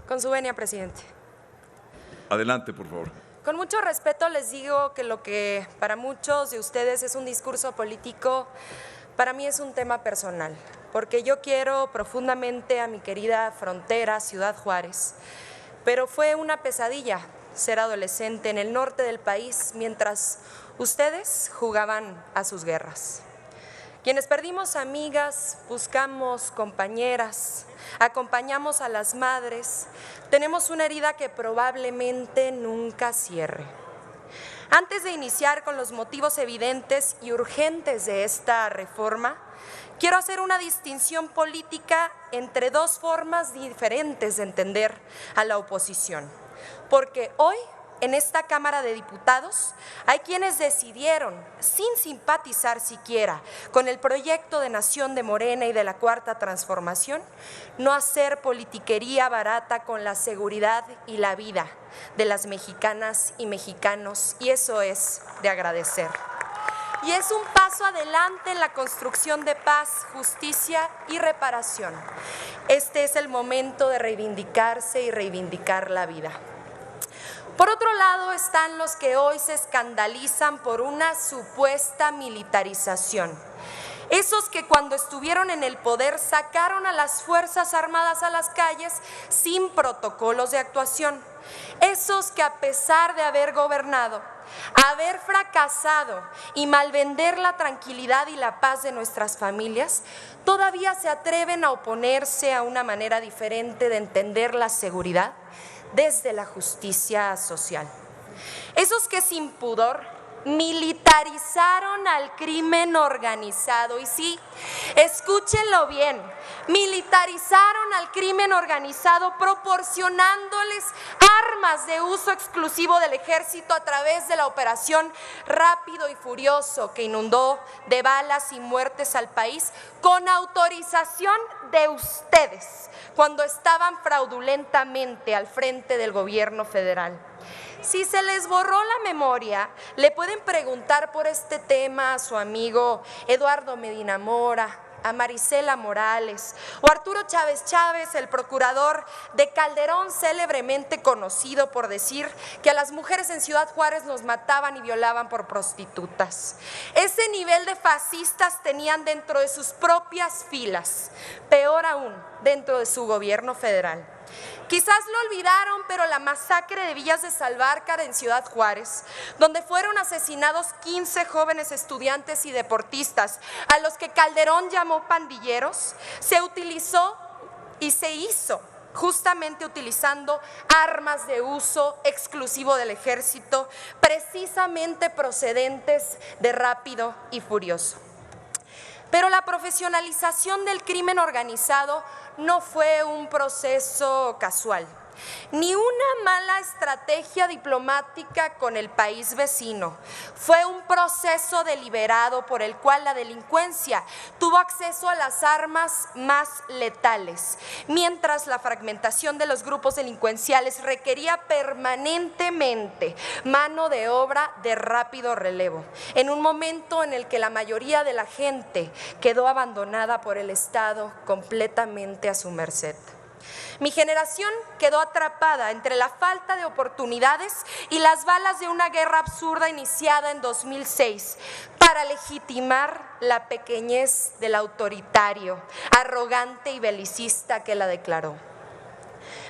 Con su venia, presidente. Adelante, por favor. Con mucho respeto les digo que lo que para muchos de ustedes es un discurso político, para mí es un tema personal, porque yo quiero profundamente a mi querida frontera, Ciudad Juárez, pero fue una pesadilla ser adolescente en el norte del país mientras ustedes jugaban a sus guerras. Quienes perdimos amigas, buscamos compañeras, acompañamos a las madres, tenemos una herida que probablemente nunca cierre. Antes de iniciar con los motivos evidentes y urgentes de esta reforma, quiero hacer una distinción política entre dos formas diferentes de entender a la oposición, porque hoy en esta Cámara de Diputados hay quienes decidieron, sin simpatizar siquiera con el proyecto de nación de Morena y de la Cuarta Transformación, no hacer politiquería barata con la seguridad y la vida de las mexicanas y mexicanos, y eso es de agradecer. Y es un paso adelante en la construcción de paz, justicia y reparación. Este es el momento de reivindicarse y reivindicar la vida. Por otro lado están los que hoy se escandalizan por una supuesta militarización. Esos que cuando estuvieron en el poder sacaron a las Fuerzas Armadas a las calles sin protocolos de actuación. Esos que a pesar de haber gobernado, haber fracasado y malvender la tranquilidad y la paz de nuestras familias, todavía se atreven a oponerse a una manera diferente de entender la seguridad desde la justicia social. Esos que sin pudor militarizaron al crimen organizado, y sí, escúchenlo bien, militarizaron al crimen organizado proporcionándoles armas de uso exclusivo del ejército a través de la operación Rápido y Furioso que inundó de balas y muertes al país con autorización de ustedes cuando estaban fraudulentamente al frente del gobierno federal. Si se les borró la memoria, le pueden preguntar por este tema a su amigo Eduardo Medina Mora, a Marisela Morales o Arturo Chávez Chávez, el procurador de Calderón, célebremente conocido por decir que a las mujeres en Ciudad Juárez nos mataban y violaban por prostitutas. Ese nivel de fascistas tenían dentro de sus propias filas, peor aún, dentro de su gobierno federal. Quizás lo olvidaron, pero la masacre de Villas de Salvarcar en Ciudad Juárez, donde fueron asesinados 15 jóvenes estudiantes y deportistas, a los que Calderón llamó pandilleros, se utilizó y se hizo justamente utilizando armas de uso exclusivo del ejército, precisamente procedentes de Rápido y Furioso. Pero la profesionalización del crimen organizado no fue un proceso casual, ni una mala estrategia diplomática con el país vecino. Fue un proceso deliberado por el cual la delincuencia tuvo acceso a las armas más letales, mientras la fragmentación de los grupos delincuenciales requería permanentemente mano de obra de rápido relevo, en un momento en el que la mayoría de la gente quedó abandonada por el Estado completamente a su merced. Mi generación quedó atrapada entre la falta de oportunidades y las balas de una guerra absurda iniciada en 2006 para legitimar la pequeñez del autoritario, arrogante y belicista que la declaró.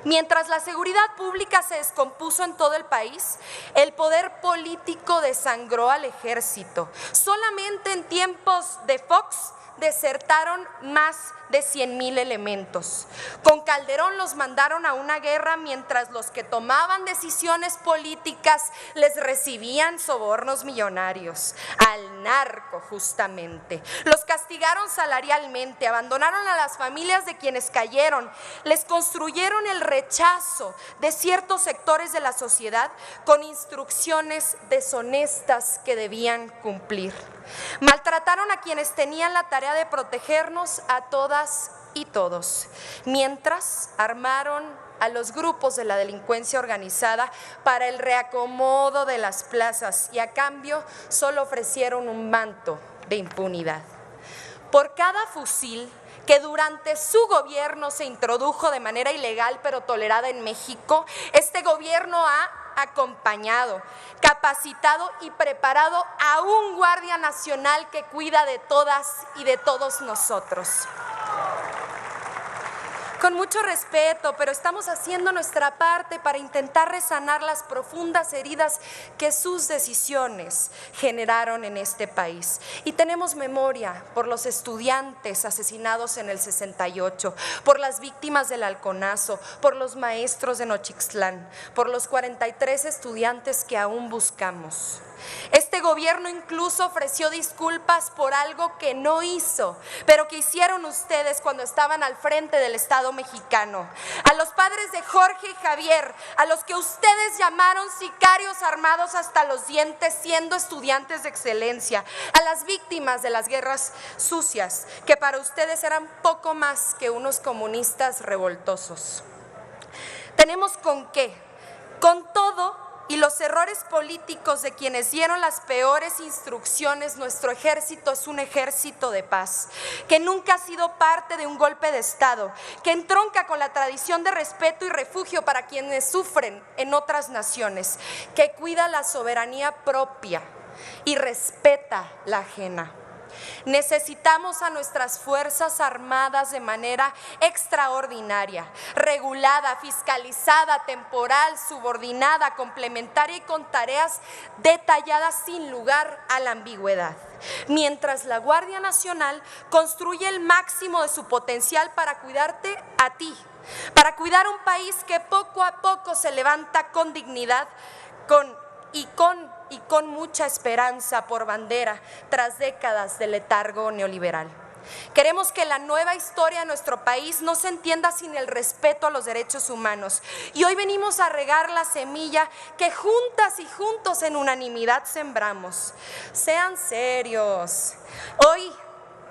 Mientras la seguridad pública se descompuso en todo el país, el poder político desangró al ejército. Solamente en tiempos de Fox desertaron más de 100,000 elementos. Con Calderón los mandaron a una guerra mientras los que tomaban decisiones políticas les recibían sobornos millonarios, al narco justamente. Los castigaron salarialmente, abandonaron a las familias de quienes cayeron, les construyeron el rechazo de ciertos sectores de la sociedad con instrucciones deshonestas que debían cumplir. Maltrataron a quienes tenían la tarea de protegernos a todas y todos, mientras armaron a los grupos de la delincuencia organizada para el reacomodo de las plazas y a cambio solo ofrecieron un manto de impunidad. Por cada fusil que durante su gobierno se introdujo de manera ilegal pero tolerada en México, este gobierno ha acompañado, capacitado y preparado a un guardia nacional que cuida de todas y de todos nosotros. Con mucho respeto, pero estamos haciendo nuestra parte para intentar resanar las profundas heridas que sus decisiones generaron en este país. Y tenemos memoria por los estudiantes asesinados en el 68, por las víctimas del halconazo, por los maestros de Nochixtlán, por los 43 estudiantes que aún buscamos. Este gobierno incluso ofreció disculpas por algo que no hizo, pero que hicieron ustedes cuando estaban al frente del Estado mexicano. A los padres de Jorge y Javier, a los que ustedes llamaron sicarios armados hasta los dientes siendo estudiantes de excelencia, a las víctimas de las guerras sucias, que para ustedes eran poco más que unos comunistas revoltosos. ¿Tenemos con qué? Con todo y los errores políticos de quienes dieron las peores instrucciones. Nuestro ejército es un ejército de paz, que nunca ha sido parte de un golpe de Estado, que entronca con la tradición de respeto y refugio para quienes sufren en otras naciones, que cuida la soberanía propia y respeta la ajena. Necesitamos a nuestras Fuerzas Armadas de manera extraordinaria, regulada, fiscalizada, temporal, subordinada, complementaria y con tareas detalladas sin lugar a la ambigüedad. Mientras la Guardia Nacional construye el máximo de su potencial para cuidarte a ti, para cuidar un país que poco a poco se levanta con dignidad, con mucha esperanza por bandera tras décadas de letargo neoliberal. Queremos que la nueva historia de nuestro país no se entienda sin el respeto a los derechos humanos. Y hoy venimos a regar la semilla que juntas y juntos en unanimidad sembramos. Sean serios.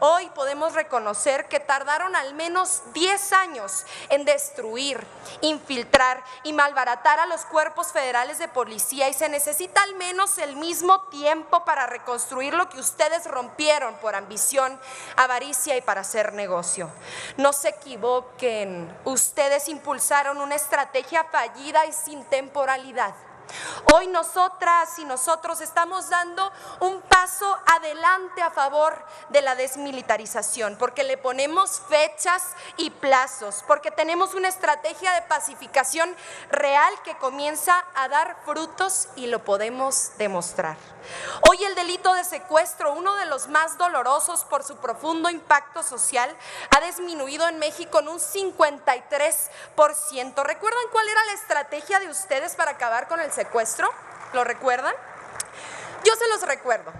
Hoy podemos reconocer que tardaron al menos 10 años en destruir, infiltrar y malbaratar a los cuerpos federales de policía, y se necesita al menos el mismo tiempo para reconstruir lo que ustedes rompieron por ambición, avaricia y para hacer negocio. No se equivoquen, ustedes impulsaron una estrategia fallida y sin temporalidad. Hoy nosotras y nosotros estamos dando un paso adelante a favor de la desmilitarización, porque le ponemos fechas y plazos, porque tenemos una estrategia de pacificación real que comienza a dar frutos y lo podemos demostrar. Hoy el delito de secuestro, uno de los más dolorosos por su profundo impacto social, ha disminuido en México en un 53%. ¿Recuerdan cuál era la estrategia de ustedes para acabar con el secuestro? ¿Lo recuerdan? Yo se los recuerdo.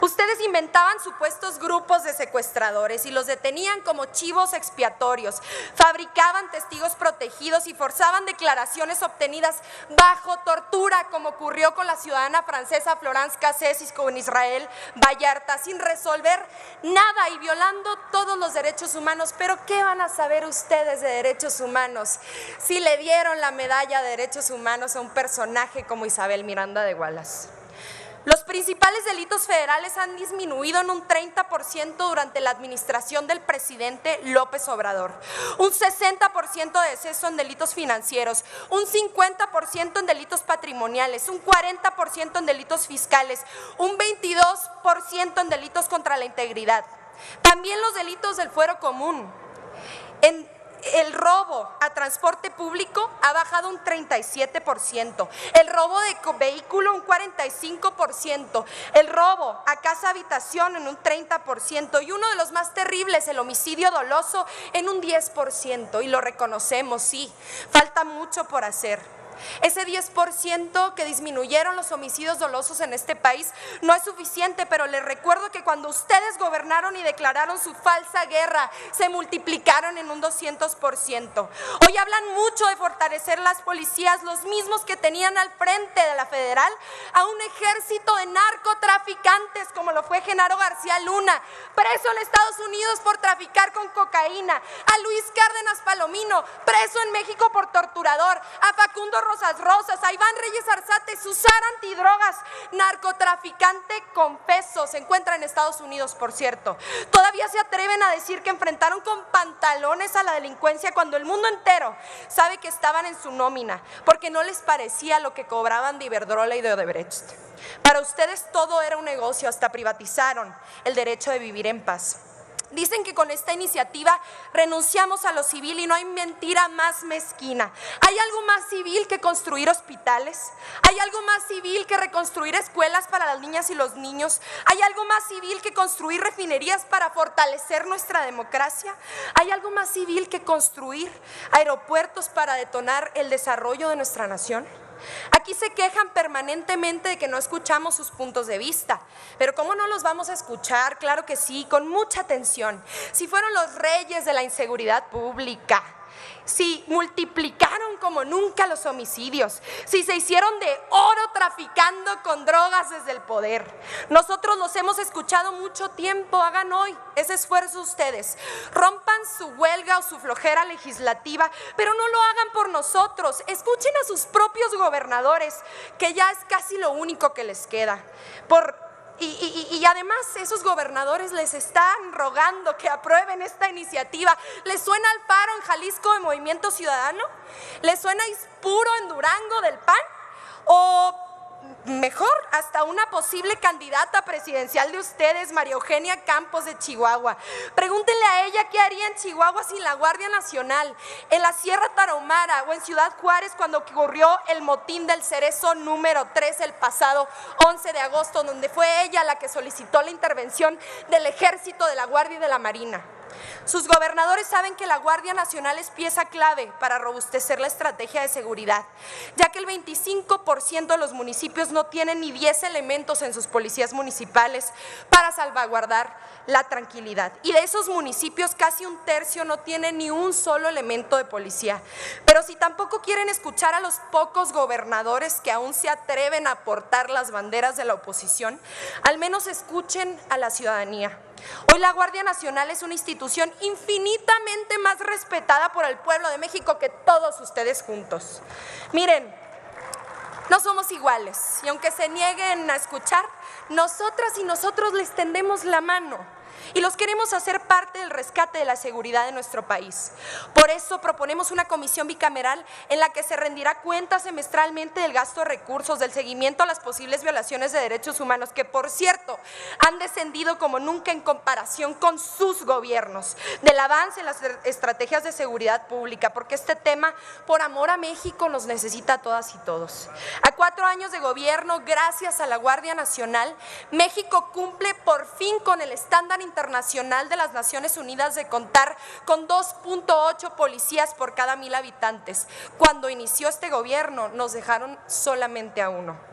Ustedes inventaban supuestos grupos de secuestradores y los detenían como chivos expiatorios, fabricaban testigos protegidos y forzaban declaraciones obtenidas bajo tortura, como ocurrió con la ciudadana francesa Florence Cassés y con Israel Vallarta, sin resolver nada y violando todos los derechos humanos. Pero ¿qué van a saber ustedes de derechos humanos si le dieron la medalla de derechos humanos a un personaje como Isabel Miranda de Wallace? Los principales delitos federales han disminuido en un 30% durante la administración del presidente López Obrador, un 60% de deceso en delitos financieros, un 50% en delitos patrimoniales, un 40% en delitos fiscales, un 22% en delitos contra la integridad. También los delitos del fuero común. El robo a transporte público ha bajado un 37%, el robo de vehículo un 45%, el robo a casa habitación en un 30% y uno de los más terribles, el homicidio doloso, en un 10%. Y lo reconocemos, sí, falta mucho por hacer. Ese 10% que disminuyeron los homicidios dolosos en este país no es suficiente, pero les recuerdo que cuando ustedes gobernaron y declararon su falsa guerra, se multiplicaron en un 200%. Hoy hablan mucho de fortalecer las policías, los mismos que tenían al frente de la federal a un ejército de narcotraficantes, como lo fue Genaro García Luna, preso en Estados Unidos por traficar con cocaína, a Luis Cárdenas Palomino, preso en México por torturador, a Facundo Rosas Rosas, a Iván Reyes Arzate, Susana Antidrogas, narcotraficante confeso, se encuentra en Estados Unidos, por cierto. Todavía se atreven a decir que enfrentaron con pantalones a la delincuencia cuando el mundo entero sabe que estaban en su nómina, porque no les parecía lo que cobraban de Iberdrola y de Odebrecht. Para ustedes todo era un negocio, hasta privatizaron el derecho de vivir en paz. Dicen que con esta iniciativa renunciamos a lo civil y no hay mentira más mezquina. ¿Hay algo más civil que construir hospitales? ¿Hay algo más civil que reconstruir escuelas para las niñas y los niños? ¿Hay algo más civil que construir refinerías para fortalecer nuestra democracia? ¿Hay algo más civil que construir aeropuertos para detonar el desarrollo de nuestra nación? Aquí se quejan permanentemente de que no escuchamos sus puntos de vista, pero ¿cómo no los vamos a escuchar? Claro que sí, con mucha atención. Si fueron los reyes de la inseguridad pública, si multiplicaron como nunca los homicidios, si se hicieron de oro traficando con drogas desde el poder. Nosotros los hemos escuchado mucho tiempo, hagan hoy ese esfuerzo ustedes. Rompan su huelga o su flojera legislativa, pero no lo hagan por nosotros. Escuchen a sus propios gobernadores, que ya es casi lo único que les queda. Y además esos gobernadores les están rogando que aprueben esta iniciativa. ¿Les suena Alfaro en Jalisco de Movimiento Ciudadano? ¿Les suena Ispuro en Durango del PAN? ¿O mejor, hasta una posible candidata presidencial de ustedes, María Eugenia Campos de Chihuahua? Pregúntenle a ella qué haría en Chihuahua sin la Guardia Nacional, en la Sierra Tarahumara o en Ciudad Juárez cuando ocurrió el motín del Cerezo número 3 el pasado 11 de agosto, donde fue ella la que solicitó la intervención del Ejército, de la Guardia y de la Marina. Sus gobernadores saben que la Guardia Nacional es pieza clave para robustecer la estrategia de seguridad, ya que el 25% de los municipios no tienen ni 10 elementos en sus policías municipales para salvaguardar la tranquilidad. Y de esos municipios casi un tercio no tiene ni un solo elemento de policía. Pero si tampoco quieren escuchar a los pocos gobernadores que aún se atreven a portar las banderas de la oposición, al menos escuchen a la ciudadanía. Hoy la Guardia Nacional es una institución infinitamente más respetada por el pueblo de México que todos ustedes juntos. Miren, no somos iguales y aunque se nieguen a escuchar, nosotras y nosotros les tendemos la mano y los queremos hacer parte del rescate de la seguridad de nuestro país. Por eso proponemos una comisión bicameral en la que se rendirá cuenta semestralmente del gasto de recursos, del seguimiento a las posibles violaciones de derechos humanos, que por cierto han descendido como nunca en comparación con sus gobiernos, del avance en las estrategias de seguridad pública, porque este tema, por amor a México, nos necesita a todas y todos. A 4 años de gobierno, gracias a la Guardia Nacional, México cumple por fin con el estándar internacional de las Naciones Unidas de contar con 2.8 policías por cada 1000 habitantes. Cuando inició este gobierno nos dejaron solamente a 1.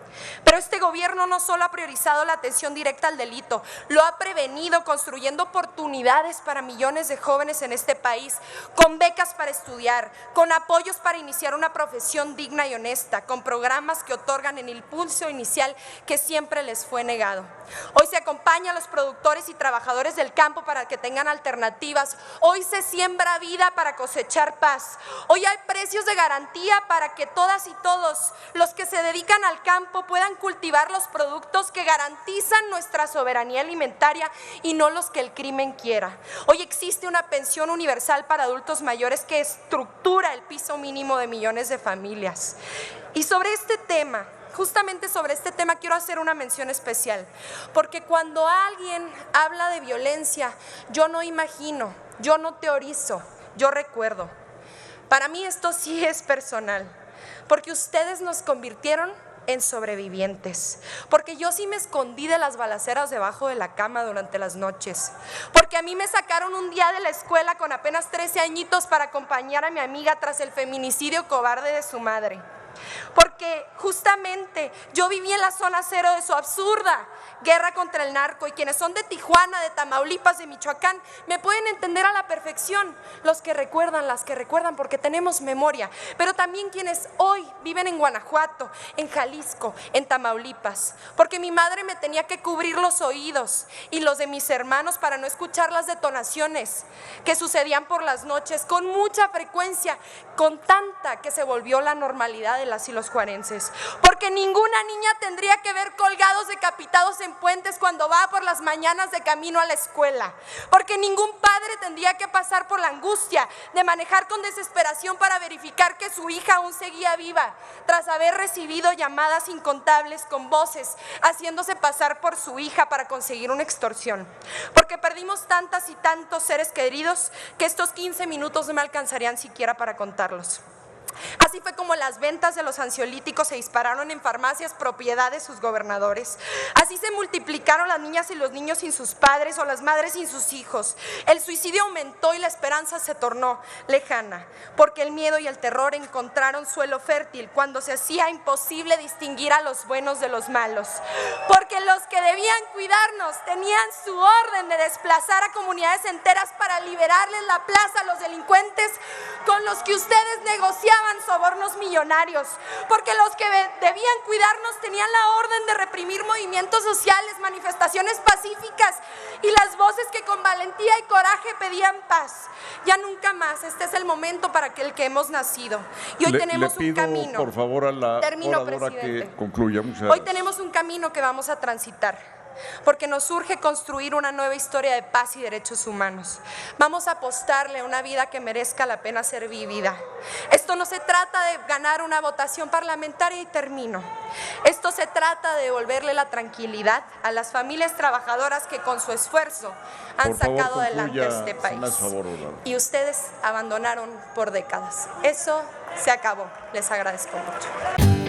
Pero este gobierno no solo ha priorizado la atención directa al delito, lo ha prevenido construyendo oportunidades para millones de jóvenes en este país, con becas para estudiar, con apoyos para iniciar una profesión digna y honesta, con programas que otorgan el impulso inicial que siempre les fue negado. Hoy se acompaña a los productores y trabajadores del campo para que tengan alternativas. Hoy se siembra vida para cosechar paz. Hoy hay precios de garantía para que todas y todos los que se dedican al campo puedan cultivar los productos que garantizan nuestra soberanía alimentaria y no los que el crimen quiera. Hoy existe una pensión universal para adultos mayores que estructura el piso mínimo de millones de familias. Y sobre este tema, justamente sobre este tema quiero hacer una mención especial, porque cuando alguien habla de violencia, yo no imagino, yo no teorizo, yo recuerdo. Para mí esto sí es personal, porque ustedes nos convirtieron en sobrevivientes, porque yo sí me escondí de las balaceras debajo de la cama durante las noches, porque a mí me sacaron un día de la escuela con apenas 13 añitos para acompañar a mi amiga tras el feminicidio cobarde de su madre, porque porque justamente yo viví en la zona cero de su absurda guerra contra el narco, y quienes son de Tijuana, de Tamaulipas, de Michoacán, me pueden entender a la perfección, los que recuerdan, las que recuerdan, porque tenemos memoria, pero también quienes hoy viven en Guanajuato, en Jalisco, en Tamaulipas, porque mi madre me tenía que cubrir los oídos y los de mis hermanos para no escuchar las detonaciones que sucedían por las noches con mucha frecuencia, con tanta que se volvió la normalidad de las y los juarenses, porque ninguna niña tendría que ver colgados decapitados en puentes cuando va por las mañanas de camino a la escuela, porque ningún padre tendría que pasar por la angustia de manejar con desesperación para verificar que su hija aún seguía viva, tras haber recibido llamadas incontables con voces haciéndose pasar por su hija para conseguir una extorsión, porque perdimos tantas y tantos seres queridos que estos 15 minutos no me alcanzarían siquiera para contarlos. Así fue como las ventas de los ansiolíticos se dispararon en farmacias propiedad de sus gobernadores. Así se multiplicaron las niñas y los niños sin sus padres o las madres sin sus hijos. El suicidio aumentó y la esperanza se tornó lejana, porque el miedo y el terror encontraron suelo fértil cuando se hacía imposible distinguir a los buenos de los malos, porque los que debían cuidarnos tenían su orden de desplazar a comunidades enteras para liberarles la plaza a los delincuentes con los que ustedes negociaban sobornos millonarios, porque los que debían cuidarnos tenían la orden de reprimir movimientos sociales, manifestaciones pacíficas y las voces que con valentía y coraje pedían paz. Ya nunca más, este es el momento para el que hemos nacido, y hoy tenemos un camino. Por favor, a la oradora que concluya. Hoy tenemos un camino que vamos a transitar, porque nos urge construir una nueva historia de paz y derechos humanos. Vamos a apostarle a una vida que merezca la pena ser vivida. Esto no se trata de ganar una votación parlamentaria, y termino. Esto se trata de devolverle la tranquilidad a las familias trabajadoras que con su esfuerzo han sacado adelante este país. Y ustedes abandonaron por décadas. Eso se acabó. Les agradezco mucho.